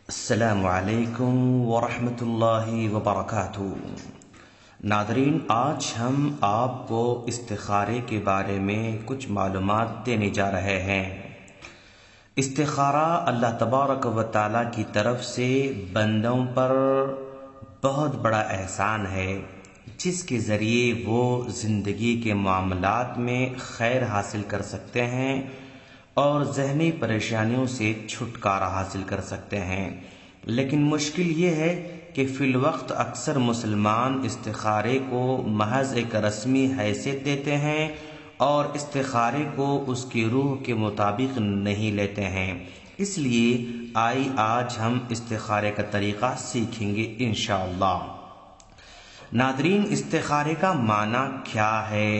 السلام علیکم ورحمۃ اللہ وبرکاتہ۔ ناظرین، آج ہم آپ کو استخارے کے بارے میں کچھ معلومات دینے جا رہے ہیں۔ استخارہ اللہ تبارک و تعالیٰ کی طرف سے بندوں پر بہت بڑا احسان ہے، جس کے ذریعے وہ زندگی کے معاملات میں خیر حاصل کر سکتے ہیں اور ذہنی پریشانیوں سے چھٹکارا حاصل کر سکتے ہیں۔ لیکن مشکل یہ ہے کہ فی الوقت اکثر مسلمان استخارے کو محض ایک رسمی حیثیت دیتے ہیں اور استخارے کو اس کی روح کے مطابق نہیں لیتے ہیں۔ اس لیے آج ہم استخارے کا طریقہ سیکھیں گے انشاءاللہ۔ ناظرین، استخارے کا معنی کیا ہے؟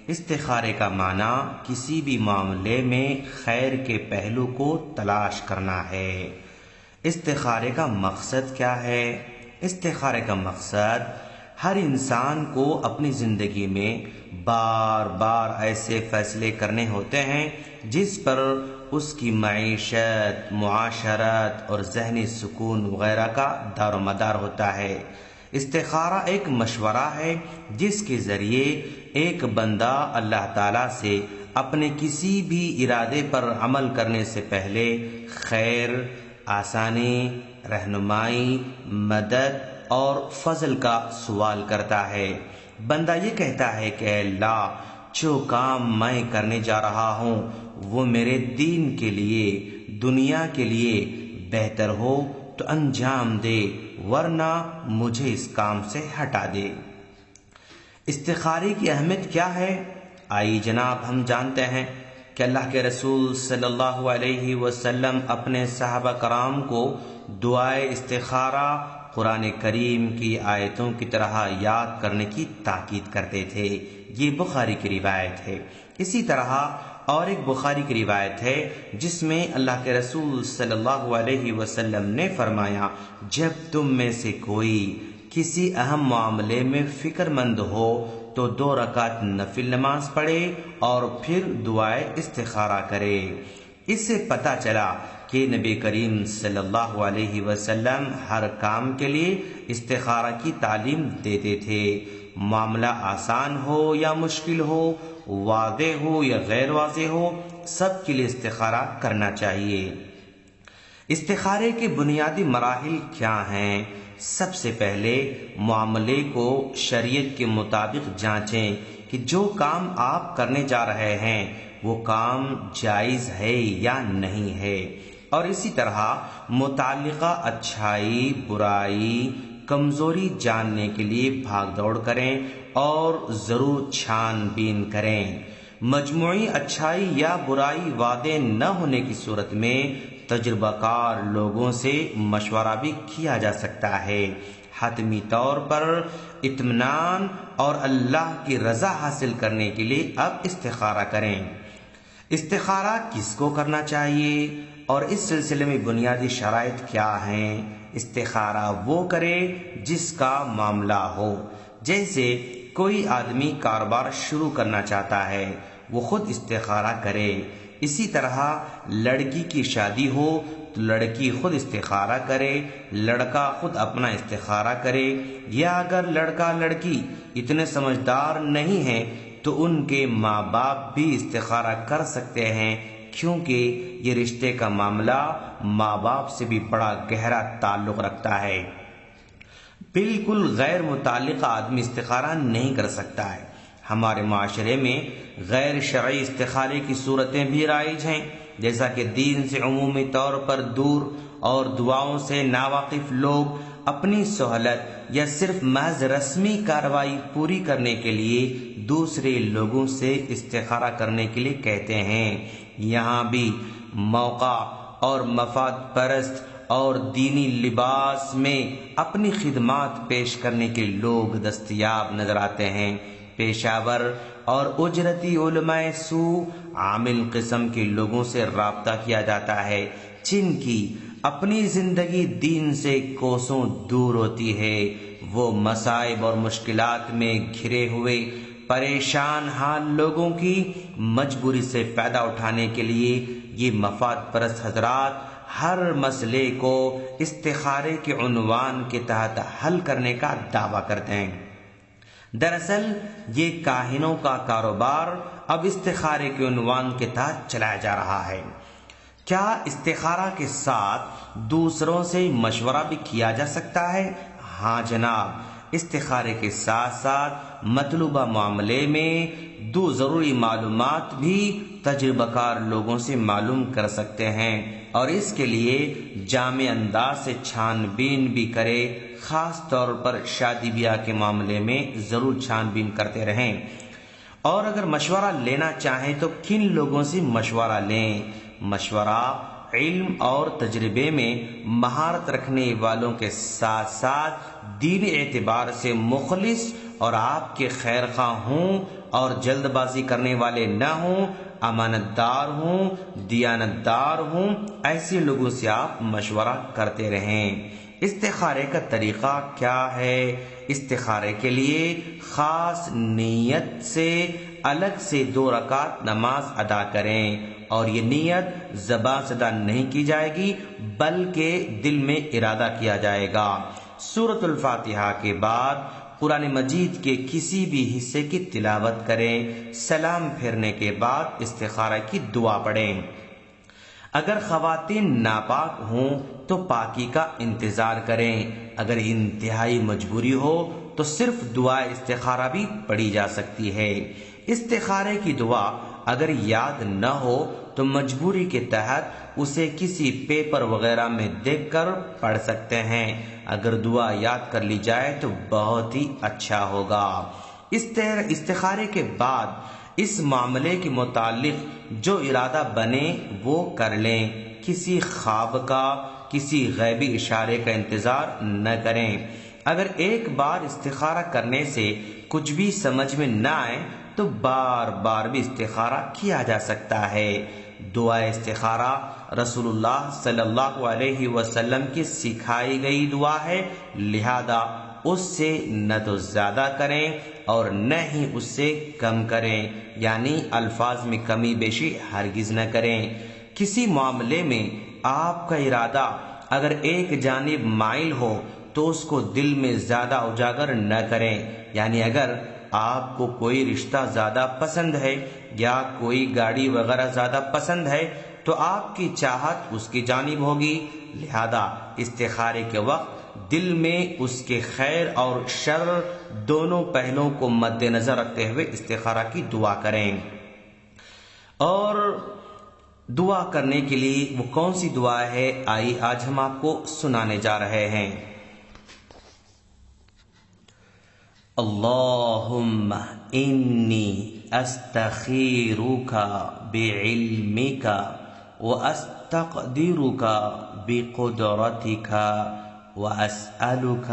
استخارے کا معنی کسی بھی معاملے میں خیر کے پہلو کو تلاش کرنا ہے۔ استخارے کا مقصد کیا ہے؟ استخارے کا مقصد ہر انسان کو اپنی زندگی میں بار بار ایسے فیصلے کرنے ہوتے ہیں جس پر اس کی معیشت، معاشرت اور ذہنی سکون وغیرہ کا دار و مدار ہوتا ہے۔ استخارہ ایک مشورہ ہے جس کے ذریعے ایک بندہ اللہ تعالیٰ سے اپنے کسی بھی ارادے پر عمل کرنے سے پہلے خیر، آسانی، رہنمائی، مدد اور فضل کا سوال کرتا ہے۔ بندہ یہ کہتا ہے کہ اے اللہ، جو کام میں کرنے جا رہا ہوں وہ میرے دین کے لیے، دنیا کے لیے بہتر ہو تو انجام دے، ورنہ مجھے اس کام سے ہٹا دے۔ استخارے کی اہمیت کیا ہے؟ آئیے جناب ہم جانتے ہیں کہ اللہ کے رسول صلی اللہ علیہ وسلم اپنے صحابہ کرام کو دعائے استخارہ قرآن کریم کی آیتوں کی طرح یاد کرنے کی تاکید کرتے تھے۔ یہ بخاری کی روایت ہے۔ اسی طرح اور ایک بخاری کی روایت ہے جس میں اللہ کے رسول صلی اللہ علیہ وسلم نے فرمایا، جب تم میں سے کوئی کسی اہم معاملے میں فکر مند ہو تو 2 رکعت نفل نماز پڑھے اور پھر دعائے استخارہ کرے۔ اس سے پتہ چلا کہ نبی کریم صلی اللہ علیہ وسلم ہر کام کے لیے استخارہ کی تعلیم دیتے تھے۔ معاملہ آسان ہو یا مشکل ہو، واضح ہو یا غیر واضح ہو، سب کے لیے استخارہ کرنا چاہیے۔ استخارے کے بنیادی مراحل کیا ہیں؟ سب سے پہلے معاملے کو شریعت کے مطابق جانچیں کہ جو کام آپ کرنے جا رہے ہیں وہ کام جائز ہے یا نہیں ہے، اور اسی طرح متعلقہ اچھائی، برائی، کمزوری جاننے کے لیے بھاگ دوڑ کریں اور ضرور چھان بین کریں۔ مجموعی اچھائی یا برائی واضح نہ ہونے کی صورت میں تجربہ کار لوگوں سے مشورہ بھی کیا جا سکتا ہے۔ حتمی طور پر اطمینان اور اللہ کی رضا حاصل کرنے کے لیے اب استخارہ کریں۔ استخارہ کس کو کرنا چاہیے اور اس سلسلے میں بنیادی شرائط کیا ہیں؟ استخارہ وہ کرے جس کا معاملہ ہو۔ جیسے کوئی آدمی کاروبار شروع کرنا چاہتا ہے، وہ خود استخارہ کرے۔ اسی طرح لڑکی کی شادی ہو تو لڑکی خود استخارہ کرے، لڑکا خود اپنا استخارہ کرے، یا اگر لڑکا لڑکی اتنے سمجھدار نہیں ہیں تو ان کے ماں باپ بھی استخارہ کر سکتے ہیں، کیونکہ یہ رشتے کا معاملہ ماں باپ سے بھی بڑا گہرا تعلق رکھتا ہے۔ بالکل غیر متعلقہ آدمی استخارہ نہیں کر سکتا ہے۔ ہمارے معاشرے میں غیر شرعی استخارے کی صورتیں بھی رائج ہیں، جیسا کہ دین سے عمومی طور پر دور اور دعاؤں سے ناواقف لوگ اپنی سہولت یا صرف محض رسمی کارروائی پوری کرنے کے لیے دوسرے لوگوں سے استخارہ کرنے کے لیے کہتے ہیں۔ یہاں بھی موقع اور مفاد پرست اور دینی لباس میں اپنی خدمات پیش کرنے کے لوگ دستیاب نظر آتے ہیں۔ پیشہ ور اور اجرتی علماء سوء عامل قسم کے لوگوں سے رابطہ کیا جاتا ہے، جن کی اپنی زندگی دین سے کوسوں دور ہوتی ہے۔ وہ مصائب اور مشکلات میں گھرے ہوئے پریشان حال لوگوں کی مجبوری سے فائدہ اٹھانے کے لیے یہ مفاد پرست حضرات ہر مسئلے کو استخارے کے عنوان کے تحت حل کرنے کا دعویٰ کرتے ہیں۔ دراصل یہ کاہنوں کا کاروبار اب استخارے کے عنوان کے تحت چلایا جا رہا ہے۔ کیا استخارہ کے ساتھ دوسروں سے مشورہ بھی کیا جا سکتا ہے؟ ہاں جناب، استخارے کے ساتھ ساتھ مطلوبہ معاملے میں دو ضروری معلومات بھی تجربہ کار لوگوں سے معلوم کر سکتے ہیں، اور اس کے لیے جامع انداز سے چھان بین بھی کرے۔ خاص طور پر شادی بیاہ کے معاملے میں ضرور چھان بین کرتے رہیں، اور اگر مشورہ لینا چاہیں تو کن لوگوں سے مشورہ لیں؟ مشورہ علم اور تجربے میں مہارت رکھنے والوں کے ساتھ ساتھ دینی اعتبار سے مخلص اور آپ کے خیر خواہ ہوں، اور جلد بازی کرنے والے نہ ہوں، امانت دار ہوں، دیانت دار ہوں، ایسے لوگوں سے آپ مشورہ کرتے رہیں۔ استخارے کا طریقہ کیا ہے؟ استخارے کے لیے خاص نیت سے الگ سے 2 رکعت نماز ادا کریں، اور یہ نیت زبان سے ادا نہیں کی جائے گی بلکہ دل میں ارادہ کیا جائے گا۔ سورۃ الفاتحہ کے بعد قرآن مجید کے کسی بھی حصے کی تلاوت کریں۔ سلام پھیرنے کے بعد استخارہ کی دعا پڑھیں۔ اگر خواتین ناپاک ہوں تو پاکی کا انتظار کریں۔ اگر انتہائی مجبوری ہو تو صرف دعا استخارہ بھی پڑھی جا سکتی ہے۔ استخارے کی دعا اگر یاد نہ ہو تو مجبوری کے تحت اسے کسی پیپر وغیرہ میں دیکھ کر پڑھ سکتے ہیں۔ اگر دعا یاد کر لی جائے تو بہت ہی اچھا ہوگا۔ استخارے کے بعد اس معاملے کے متعلق جو ارادہ بنے وہ کر لیں۔ کسی خواب کا، کسی غیبی اشارے کا انتظار نہ کریں۔ اگر ایک بار استخارہ کرنے سے کچھ بھی سمجھ میں نہ آئے تو بار بار بھی استخارہ کیا جا سکتا ہے۔ دعا استخارہ رسول اللہ صلی اللہ علیہ وسلم کی سکھائی گئی دعا ہے، لہذا اس سے نہ تو زیادہ کریں اور نہ ہی اس سے کم کریں، یعنی الفاظ میں کمی بیشی ہرگز نہ کریں۔ کسی معاملے میں آپ کا ارادہ اگر ایک جانب مائل ہو تو اس کو دل میں زیادہ اجاگر نہ کریں، یعنی اگر آپ کو کوئی رشتہ زیادہ پسند ہے یا کوئی گاڑی وغیرہ زیادہ پسند ہے تو آپ کی چاہت اس کی جانب ہوگی، لہذا استخارے کے وقت دل میں اس کے خیر اور شر دونوں پہلوؤں کو مد نظر رکھتے ہوئے استخارہ کی دعا کریں۔ اور دعا کرنے کے لیے وہ کون سی دعا ہے، آئیے آج ہم آپ کو سنانے جا رہے ہیں۔ اللہم انی استخیرک بعلمک واستقدرک بقدرتک واسألک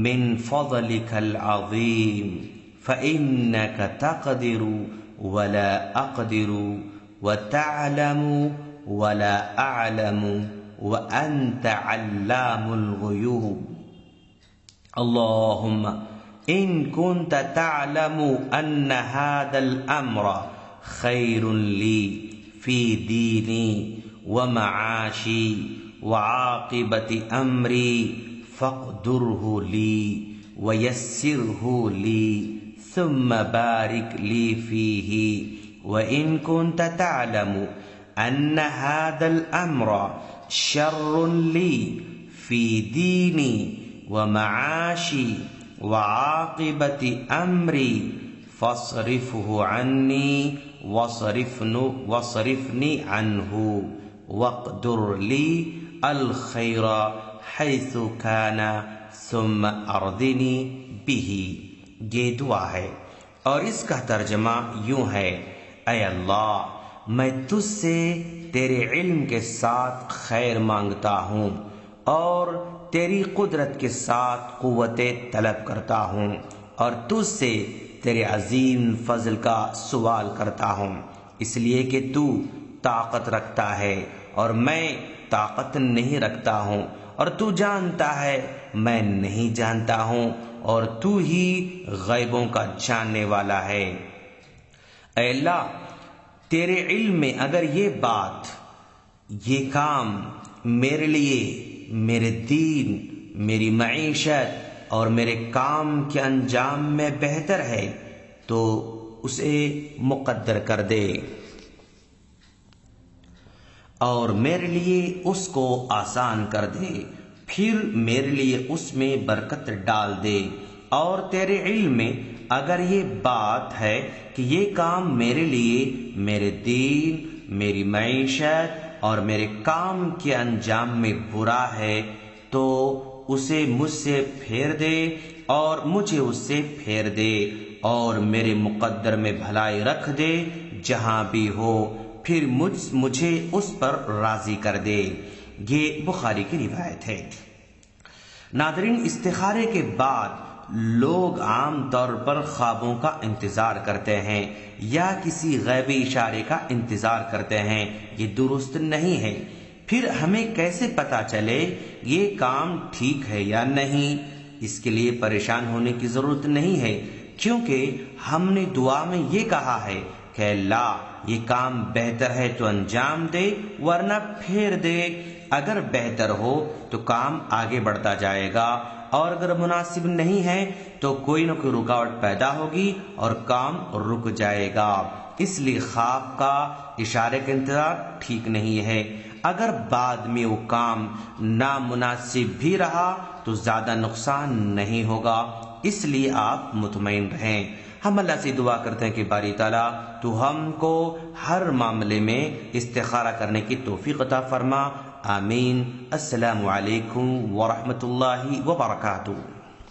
من فضلک العظیم فإنک تقدر ولا اقدر وتعلم ولا اعلم وانت علام الغیوب۔ اللہم ان كنت تعلم ان هذا الامر خير لي في ديني ومعاشي وعاقبة امري فاقدره لي ويسره لي ثم بارك لي فيه، وان كنت تعلم ان هذا الامر شر لي في ديني ومعاشي وعاقبة امری فاصرفه عني واصرفني عنه واقدر لي الخير حيث كان ثم ارضني به۔ یہ دعا ہے اور اس کا ترجمہ یوں ہے: اے اللہ، میں تجھ سے تیرے علم کے ساتھ خیر مانگتا ہوں اور تیری قدرت کے ساتھ قوت طلب کرتا ہوں، اور تجھ سے تیرے عظیم فضل کا سوال کرتا ہوں، اس لیے کہ تو طاقت رکھتا ہے اور میں طاقت نہیں رکھتا ہوں، اور تو جانتا ہے میں نہیں جانتا ہوں، اور تو ہی غیبوں کا جاننے والا ہے۔ اے اللہ، تیرے علم میں اگر یہ بات، یہ کام میرے لیے میرے دین، میری معیشت اور میرے کام کے انجام میں بہتر ہے تو اسے مقدر کر دے، اور میرے لیے اس کو آسان کر دے، پھر میرے لیے اس میں برکت ڈال دے۔ اور تیرے علم میں اگر یہ بات ہے کہ یہ کام میرے لیے میرے دین، میری معیشت اور میرے کام کے انجام میں برا ہے تو اسے مجھ سے پھیر دے اور مجھے اس سے پھیر دے، اور میرے مقدر میں بھلائی رکھ دے جہاں بھی ہو، پھر مجھے اس پر راضی کر دے۔ یہ بخاری کی روایت ہے۔ ناظرین، استخارے کے بعد لوگ عام طور پر خوابوں کا انتظار کرتے ہیں یا کسی غیبی اشارے کا انتظار کرتے ہیں، یہ درست نہیں ہے۔ پھر ہمیں کیسے پتہ چلے یہ کام ٹھیک ہے یا نہیں؟ اس کے لیے پریشان ہونے کی ضرورت نہیں ہے، کیونکہ ہم نے دعا میں یہ کہا ہے کہ اللہ یہ کام بہتر ہے تو انجام دے، ورنہ پھیر دے۔ اگر بہتر ہو تو کام آگے بڑھتا جائے گا، اور اگر مناسب نہیں ہے تو کوئی نہ کوئی رکاوٹ پیدا ہوگی اور کام رک جائے گا۔ اس لیے خواب کا اشارے کا انتظار ٹھیک نہیں ہے۔ اگر بعد میں وہ کام نامناسب بھی رہا تو زیادہ نقصان نہیں ہوگا، اس لیے آپ مطمئن رہیں۔ ہم اللہ سے دعا کرتے ہیں کہ باری تعالیٰ تو ہم کو ہر معاملے میں استخارہ کرنے کی توفیق عطا فرما۔ آمین۔ السلام علیکم ورحمۃ اللہ وبرکاتہ۔